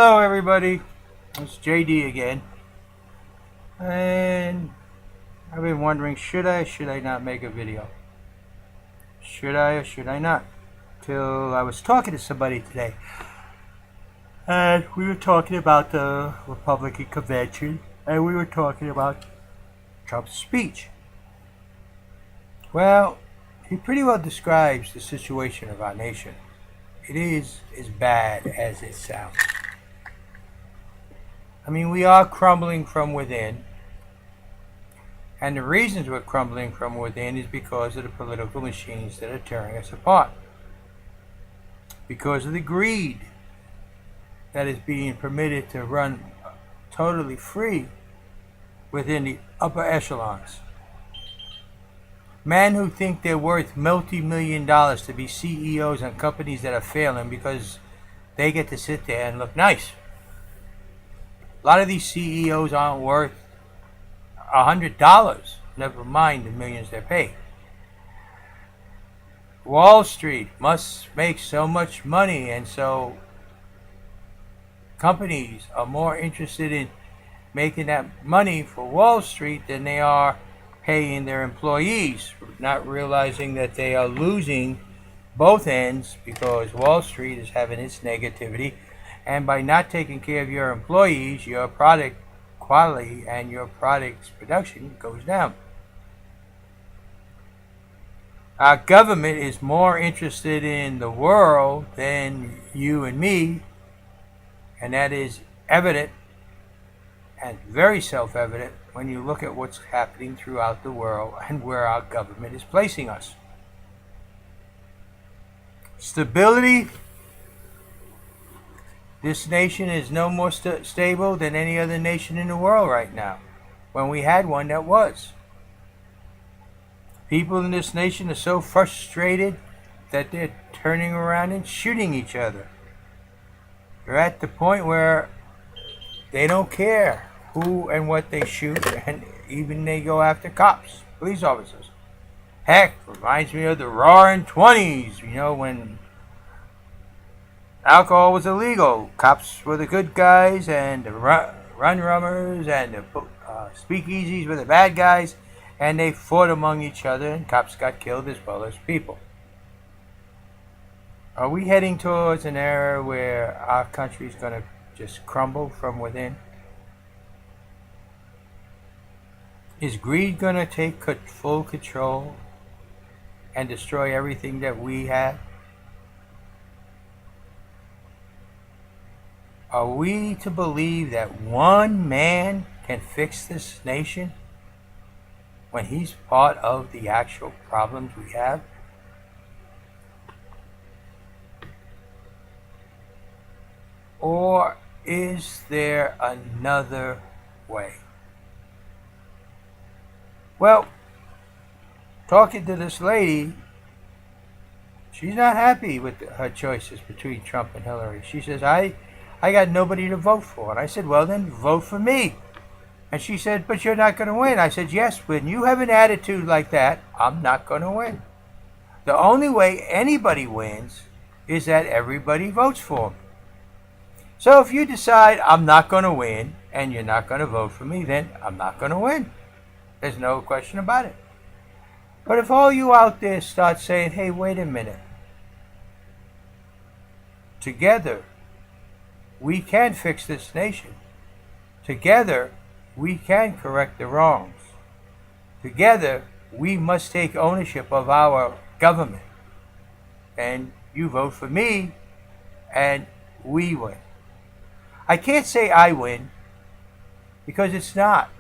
Hello everybody, it's JD again, and I've been wondering, should I or should I not make a video? Should I or should I not? Till I was talking to somebody today, and we were talking about the Republican convention, and we were talking about Trump's speech. Well, he pretty well describes the situation of our nation. It is as bad as it sounds. I mean, we are crumbling from within. And the reasons we're crumbling from within is because of the political machines that are tearing us apart. Because of the greed that is being permitted to run totally free within the upper echelons. Men who think they're worth multi-million dollars to be CEOs on companies that are failing because they get to sit there and look nice. A lot of these CEOs aren't worth $100, never mind the millions they're paid. Wall Street must make so much money, and so companies are more interested in making that money for Wall Street than they are paying their employees, not realizing that they are losing both ends because Wall Street is having its negativity, and by not taking care of your employees, your product quality and your product's production goes down. Our government is more interested in the world than you and me, and that is evident and very self-evident when you look at what's happening throughout the world and where our government is placing us. Stability. This nation is no more stable than any other nation in the world right now, when we had one that was. People in this nation are so frustrated that they're turning around and shooting each other. They're at the point where they don't care who and what they shoot, and even they go after cops, police officers. Heck, reminds me of the Roaring 20s, when alcohol was illegal. Cops were the good guys, and the run-rummers and the speakeasies were the bad guys, and they fought among each other, and cops got killed as well as people. Are we heading towards an era where our country is going to just crumble from within? Is greed going to take full control and destroy everything that we have? Are we to believe that one man can fix this nation when he's part of the actual problems we have? Or is there another way? Well, talking to this lady, she's not happy with her choices between Trump and Hillary. She says, I got nobody to vote for. And I said, well, then vote for me. And she said, but you're not going to win. I said, yes, when you have an attitude like that, I'm not going to win. The only way anybody wins is that everybody votes for them. So if you decide I'm not going to win and you're not going to vote for me, then I'm not going to win. There's no question about it. But if all you out there start saying, hey, wait a minute, together we can fix this nation. Together we can correct the wrongs. Together we must take ownership of our government. And you vote for me and we win. I can't say I win because it's not.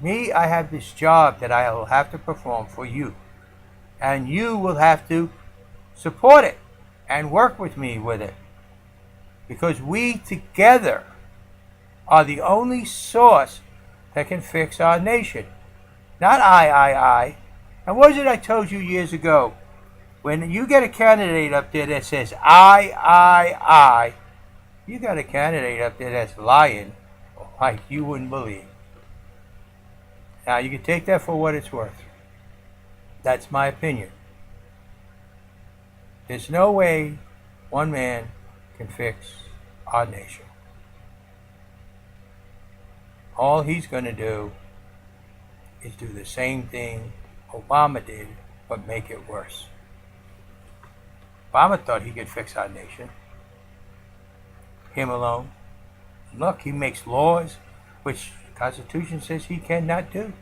Me, I have this job that I will have to perform for you. And you will have to support it and work with me with it. Because we together are the only source that can fix our nation. Not I. And what is it I told you years ago? When you get a candidate up there that says I, you got a candidate up there that's lying like you wouldn't believe. Now, you can take that for what it's worth. That's my opinion. There's no way one man can fix our nation. all he's going to do is do the same thing Obama did, but make it worse. Obama thought he could fix our nation. Him alone. Look, he makes laws which the Constitution says he cannot do.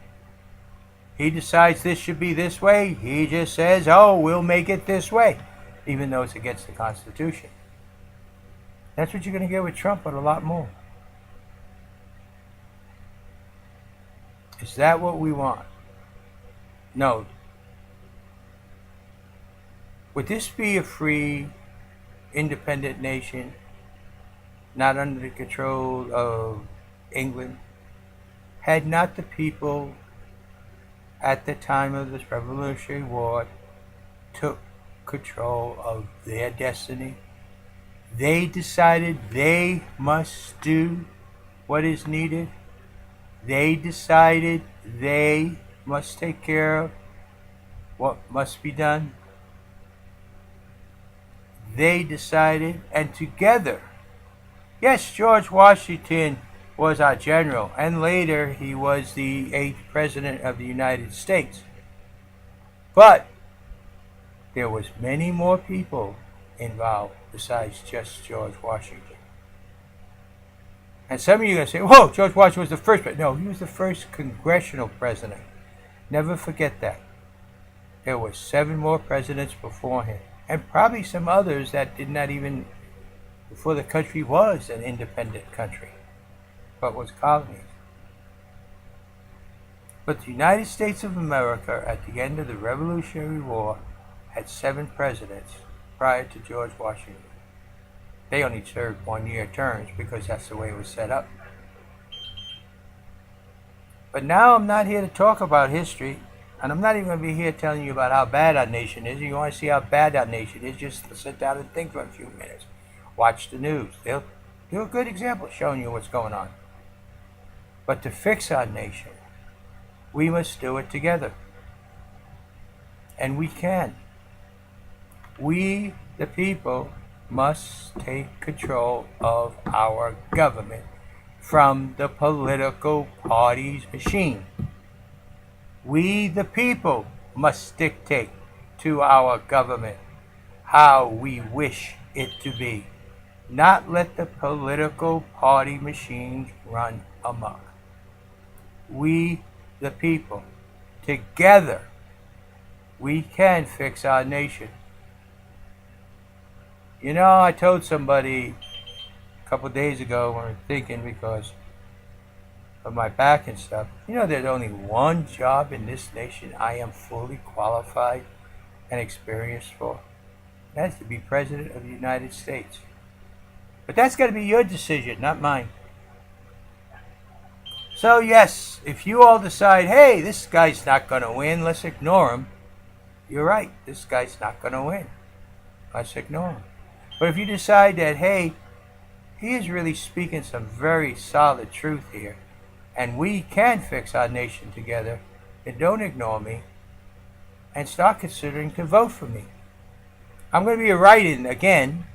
He decides this should be this way. He just says, oh, we'll make it this way, even though it's against the Constitution. That's what you're going to get with Trump, but a lot more. Is that what we want? No. Would this be a free, independent nation, not under the control of England, had not the people at the time of this Revolutionary War took control of their destiny? They decided they must do what is needed. They decided they must take care of what must be done. They decided, and together, yes, George Washington was our general, and later he was the 8th President of the United States. But there was many more people involved besides just George Washington. And some of you are going to say, whoa, George Washington was the first president. No, he was the first congressional president. Never forget that. There were 7 more presidents before him, and probably some others that did not even, before the country was an independent country, but was colonies. But the United States of America, at the end of the Revolutionary War, had 7 presidents prior to George Washington. They only served 1-year terms because that's the way it was set up. But now I'm not here to talk about history, and I'm not even going to be here telling you about how bad our nation is. If you want to see how bad our nation is, just sit down and think for a few minutes. Watch the news. They'll do a good example showing you what's going on. But to fix our nation, we must do it together. And we can. We, the people, must take control of our government from the political party's machine. We, the people, must dictate to our government how we wish it to be, not let the political party machines run amok. We, the people, together, we can fix our nation. You know, I told somebody a couple of days ago when we were thinking because of my back and stuff, you know, there's only one job in this nation I am fully qualified and experienced for. That's to be President of the United States. But that's got to be your decision, not mine. So yes, if you all decide, hey, this guy's not going to win, let's ignore him. You're right, this guy's not going to win. Let's ignore him. But if you decide that, hey, he is really speaking some very solid truth here, and we can fix our nation together, then don't ignore me and start considering to vote for me. I'm going to be writing again.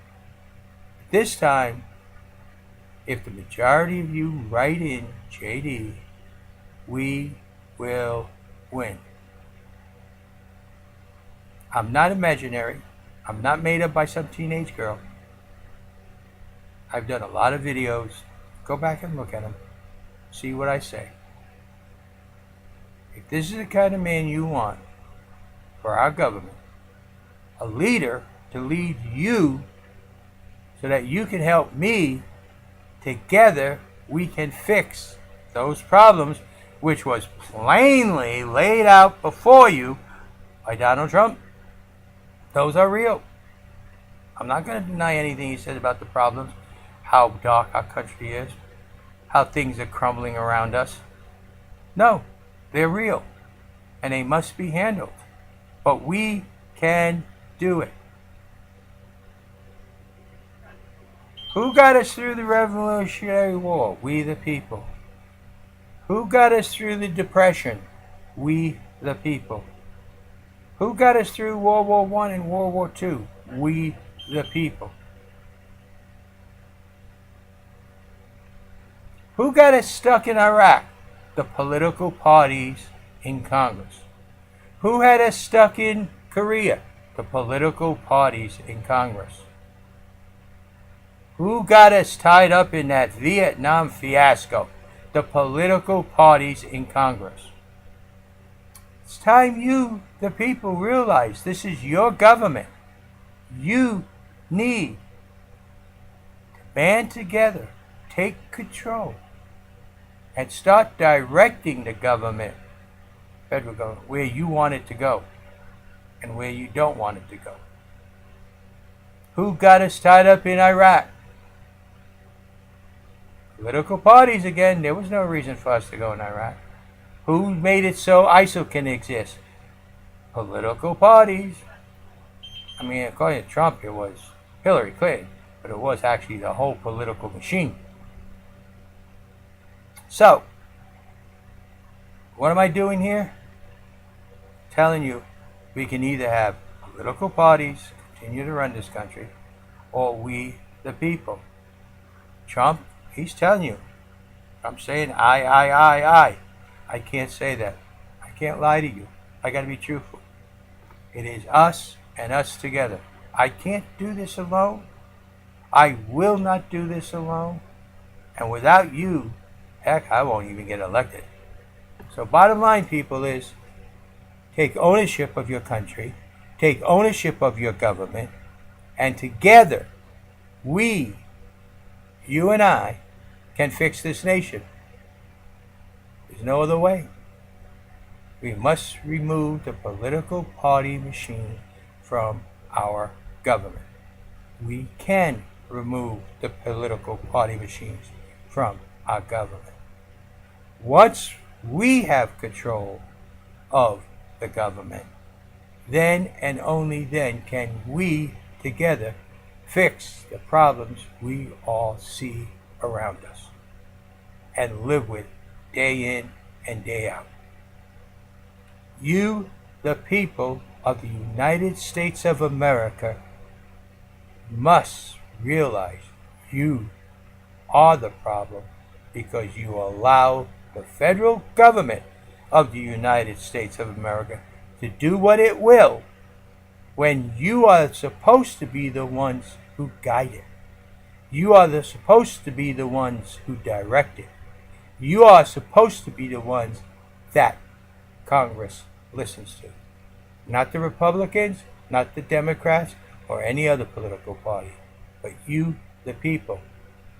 This time, if the majority of you write in JD, we will win. I'm not imaginary. I'm not made up by some teenage girl. I've done a lot of videos. Go back and look at them. See what I say. If this is the kind of man you want for our government, a leader to lead you so that you can help me, together we can fix those problems which was plainly laid out before you by Donald Trump. Those are real. I'm not going to deny anything he said about the problems, how dark our country is, how things are crumbling around us. No, they're real, and they must be handled. But we can do it. Who got us through the Revolutionary War? We the people. Who got us through the Depression? We the people. Who got us through World War I and World War II? We the people. Who got us stuck in Iraq? The political parties in Congress. Who had us stuck in Korea? The political parties in Congress. Who got us tied up in that Vietnam fiasco? The political parties in Congress. It's time you, the people, realize this is your government. You need to band together, take control, and start directing the government, federal government, where you want it to go and where you don't want it to go. Who got us tied up in Iraq? Political parties again. There was no reason for us to go in Iraq. Who made it so ISIL can exist? Political parties. I mean, according to Trump, it was Hillary Clinton, but it was actually the whole political machine. So, what am I doing here? Telling you we can either have political parties continue to run this country, or we, the people. Trump, he's telling you. I'm saying I. I can't say that. I can't lie to you. I got to be truthful. It is us and us together. I can't do this alone. I will not do this alone. And without you, heck, I won't even get elected. So bottom line, people, is take ownership of your country, take ownership of your government, and together, we, you and I, can fix this nation. There's no other way. We must remove the political party machine from our government. We can remove the political party machines from our government. Once we have control of the government, then and only then can we together fix the problems we all see around us and live with day in and day out. You, the people of the United States of America, must realize you are the problem because you allow the federal government of the United States of America to do what it will when you are supposed to be the ones who guide it. You are supposed to be the ones who direct it. You are supposed to be the ones that Congress listens to. Not the Republicans, not the Democrats, or any other political party, but you, the people,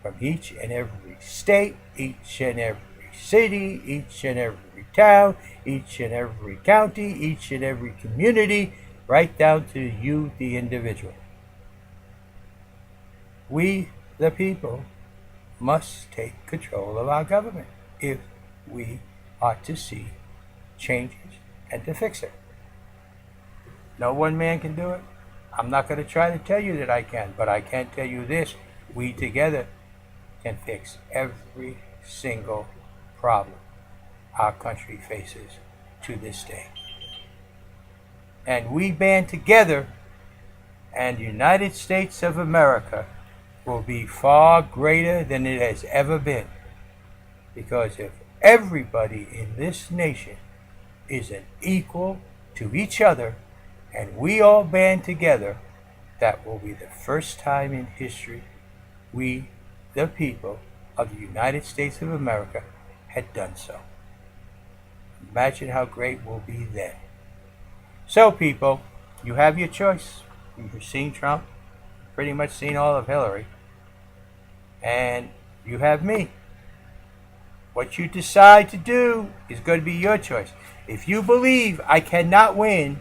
from each and every state, each and every city, each and every town, each and every county, each and every community, right down to you, the individual. We, the people, must take control of our government if we are to see changes and to fix it. No one man can do it. I'm not going to try to tell you that I can, but I can tell you this. We together can fix every single problem our country faces to this day. And we band together, and the United States of America will be far greater than it has ever been. Because if everybody in this nation is an equal to each other, and we all band together, that will be the first time in history we, the people of the United States of America, had done so. Imagine how great we'll be then. So, people, you have your choice. You've seen Trump, pretty much seen all of Hillary, and you have me. What you decide to do is going to be your choice. If you believe I cannot win,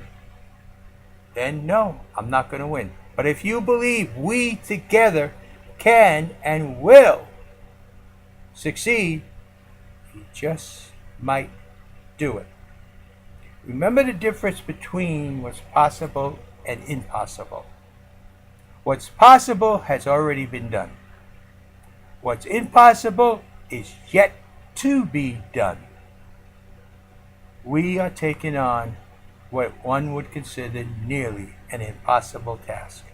then no, I'm not going to win. But if you believe we together can and will succeed, you just might do it. Remember the difference between what's possible and impossible. What's possible has already been done. What's impossible is yet to be done. We are taking on what one would consider nearly an impossible task.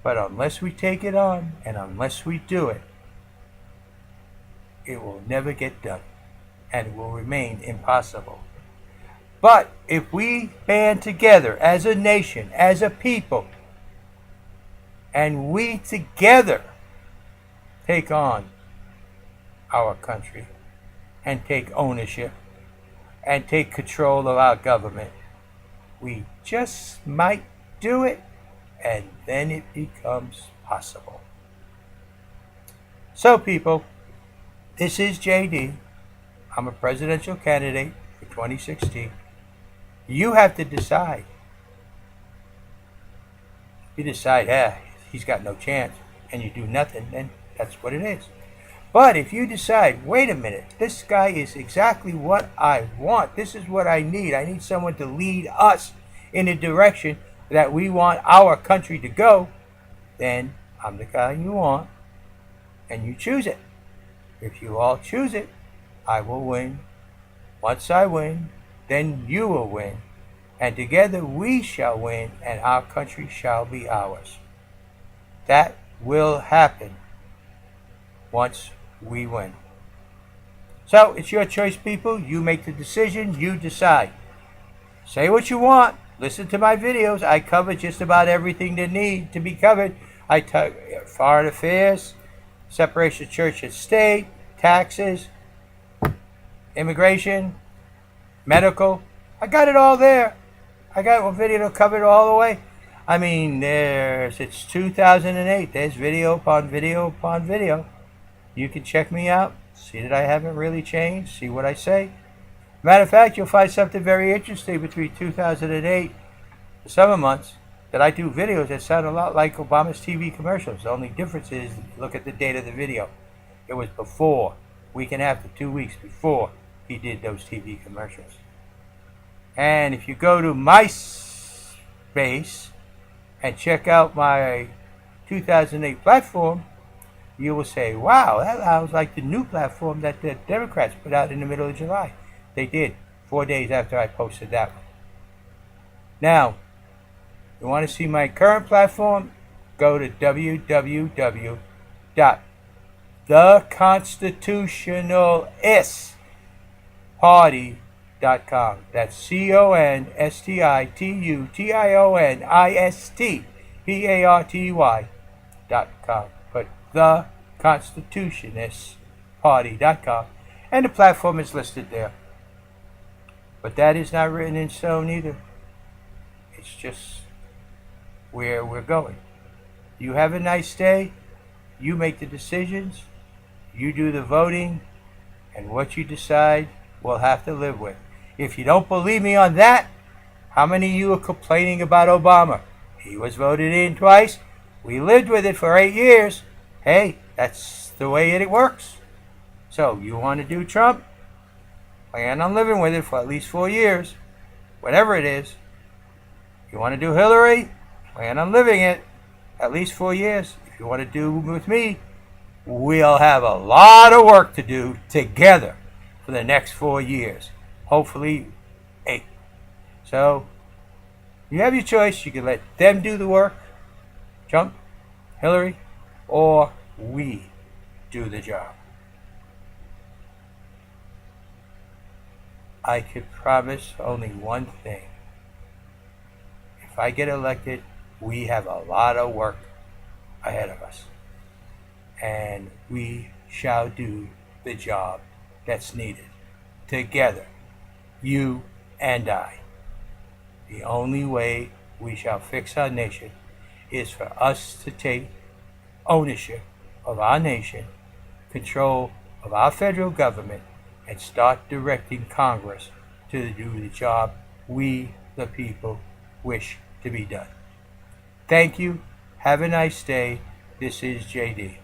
But unless we take it on, and unless we do it, it will never get done, and it will remain impossible. But if we band together as a nation, as a people, and we together take on our country and take ownership and take control of our government, we just might do it, and then it becomes possible. So people, this is JD. I'm a presidential candidate for 2016. You have to decide. You decide, he's got no chance, and you do nothing, then that's what it is. But if you decide, wait a minute, this guy is exactly what I want. This is what I need. I need someone to lead us in the direction that we want our country to go, then I'm the guy you want, and you choose it. If you all choose it, I will win. Once I win, then you will win. And together we shall win, and our country shall be ours. That will happen once we win. So it's your choice, people. You make the decision. You decide. Say what you want. Listen to my videos. I cover just about everything that need to be covered. I talk foreign affairs, separation of church and state, taxes, immigration, medical. I got it all there. I got a video to cover it all the way. I mean, it's 2008. There's video upon video upon video. You can check me out, see that I haven't really changed, see what I say. Matter of fact, you'll find something very interesting between 2008, the summer months, that I do videos that sound a lot like Obama's TV commercials. The only difference is, look at the date of the video. It was before, week and a half to 2 weeks before he did those TV commercials. And if you go to my space and check out my 2008 platform, you will say, wow, that sounds like the new platform that the Democrats put out in the middle of July. They did, 4 days after I posted that one. Now, you want to see my current platform? Go to www.theconstitutionalistparty.com. That's CONSTITUTIONISTPARTY.com. But theconstitutionistparty.com, and the platform is listed there. But that is not written in stone either. It's just where we're going. You have a nice day. You make the decisions. You do the voting. And what you decide, we'll have to live with. If you don't believe me on that, how many of you are complaining about Obama? He was voted in twice. We lived with it for 8 years. Hey, that's the way it works. So, you want to do Trump? Plan on living with it for at least 4 years. Whatever it is. You want to do Hillary? Plan on living it at least 4 years. If you want to do with me, we'll have a lot of work to do together for the next 4 years. Hopefully 8. So, you have your choice. You can let them do the work. Trump, Hillary, or we do the job. I could promise only one thing. If I get elected, we have a lot of work ahead of us. And we shall do the job that's needed. Together, you and I. The only way we shall fix our nation is for us to take ownership of our nation, control of our federal government, and start directing Congress to do the job we, the people, wish to be done. Thank you. Have a nice day. This is JD.